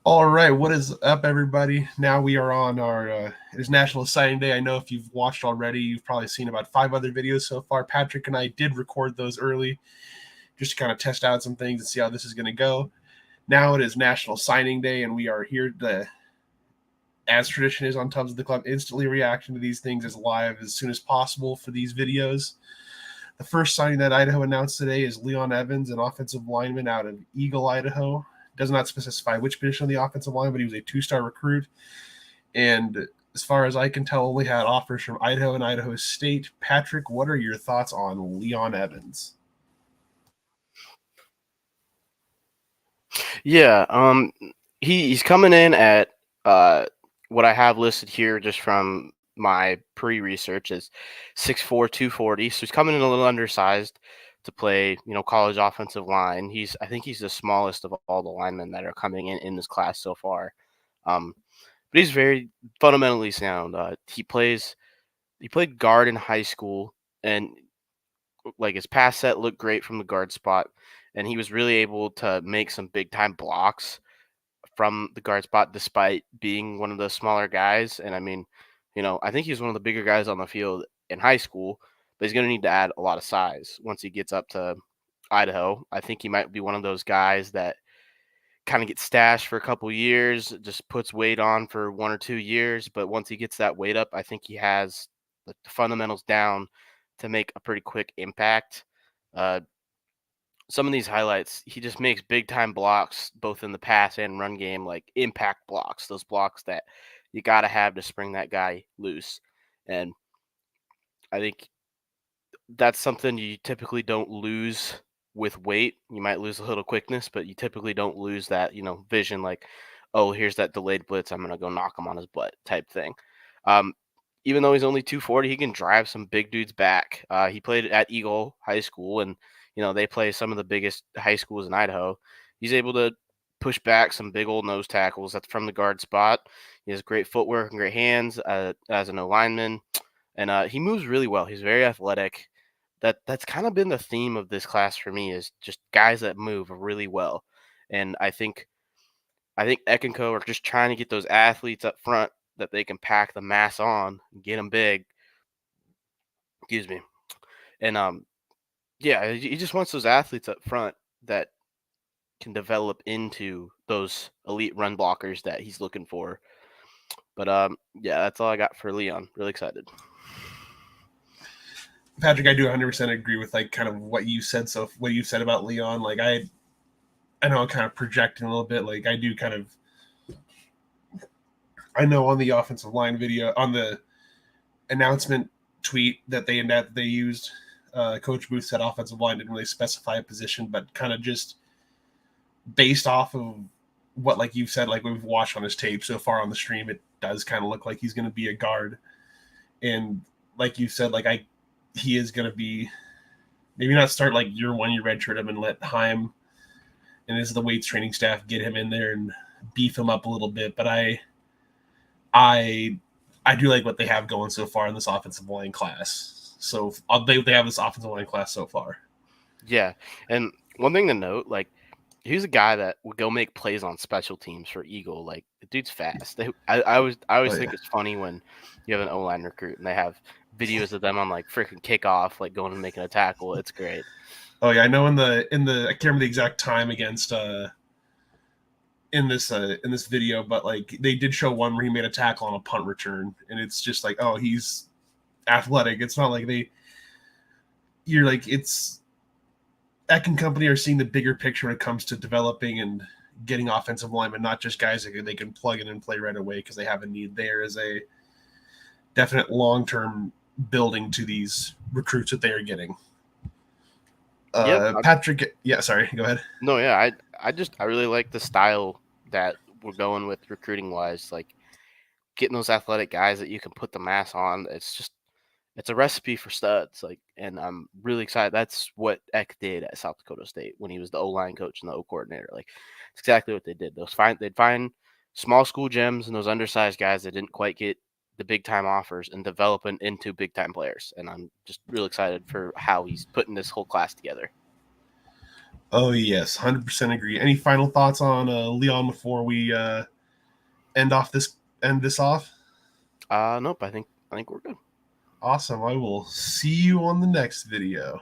All right, what is up, everybody? Now we are on our it is National Signing Day. I know if you've watched already, you've probably seen about 5 other videos so far. Patrick and I did record those early just to kind of test out some things and see how this is going to go. Now it is National Signing Day, and we are here to, as tradition is on Tubs of the Club, instantly reaction to these things as live as soon as possible for these videos. The first signing that Idaho announced today is Leon Evans, an offensive lineman out of Eagle, Idaho. Does not specify which position on the offensive line, but he was a two-star recruit. And as far as I can tell, only had offers from Idaho and Idaho State. Patrick, what are your thoughts on Leon Evans? Yeah, he's coming in at what I have listed here just from my pre-research is 6'4", 240. So he's coming in a little undersized to play, college offensive line. I think he's the smallest of all the linemen that are coming in this class so far. But he's very fundamentally sound. He played guard in high school, and like his pass set looked great from the guard spot, and he was really able to make some big time blocks from the guard spot despite being one of the smaller guys. And I mean, I think he's one of the bigger guys on the field in high school, but he's going to need to add a lot of size once he gets up to Idaho. I think he might be one of those guys that kind of gets stashed for a couple years, just puts weight on for 1 or 2 years. But once he gets that weight up, I think he has the fundamentals down to make a pretty quick impact. Uh, some of these highlights, he just makes big time blocks, both in the pass and run game, like impact blocks, those blocks that you got to have to spring that guy loose. And I think that's something you typically don't lose with weight. You might lose a little quickness, but you typically don't lose that, vision like, oh, here's that delayed blitz. I'm going to go knock him on his butt type thing. Um, Even though he's only 240, he can drive some big dudes back. He played at Eagle High School, and they play some of the biggest high schools in Idaho. He's able to push back some big old nose tackles. That's from the guard spot. He has great footwork and great hands as an O lineman, and he moves really well. He's very athletic. That's kind of been the theme of this class for me is just guys that move really well, and I think Eck and Co are just trying to get those athletes up front that they can pack the mass on, and get them big. Excuse me. And yeah, he just wants those athletes up front that can develop into those elite run blockers that he's looking for. But yeah, that's all I got for Leon. Really excited. Patrick, I do 100% agree with like kind of what you said. So what you said about Leon, like I know I'm kind of projecting a little bit. Like I do kind of, I know on the offensive line video on the announcement tweet that they used, Coach Booth said offensive line didn't really specify a position, but kind of just based off of what like you've said, like we've watched on his tape so far on the stream, it does kind of look like he's going to be a guard. And like you said, like he is going to be maybe not start like year one, you redshirt him and let Heim and his the weights training staff get him in there and beef him up a little bit. But I I do like what they have going so far in this offensive line class. So they have this offensive line class so far. Yeah, and one thing to note, like he's a guy that would go make plays on special teams for Eagle. Like the dude's fast. I always Oh think yeah. it's funny when you have an O line recruit and they have videos of them on like freaking kickoff, like going and making a tackle. It's great. Oh yeah. I know in the I can't remember the exact time against in this video, but like they did show one where he made a tackle on a punt return, and it's just like, oh, he's athletic. It's not like you're like it's Eck and company are seeing the bigger picture when it comes to developing and getting offensive linemen, not just guys that they can plug in and play right away because they have a need. There is a definite long term building to these recruits that they are getting. Yep. Patrick, yeah, sorry, go ahead. No, yeah. I really like the style that we're going with recruiting wise. Like getting those athletic guys that you can put the mass on. It's a recipe for studs. Like, and I'm really excited. That's what Eck did at South Dakota State when he was the O line coach and the O coordinator. Like, it's exactly what they did. They'd find small school gems and those undersized guys that didn't quite get the big time offers and develop into big time players. And I'm just real excited for how he's putting this whole class together. Oh yes, 100% agree. Any final thoughts on Leon before we end this off? Nope. I think we're good. Awesome. I will see you on the next video.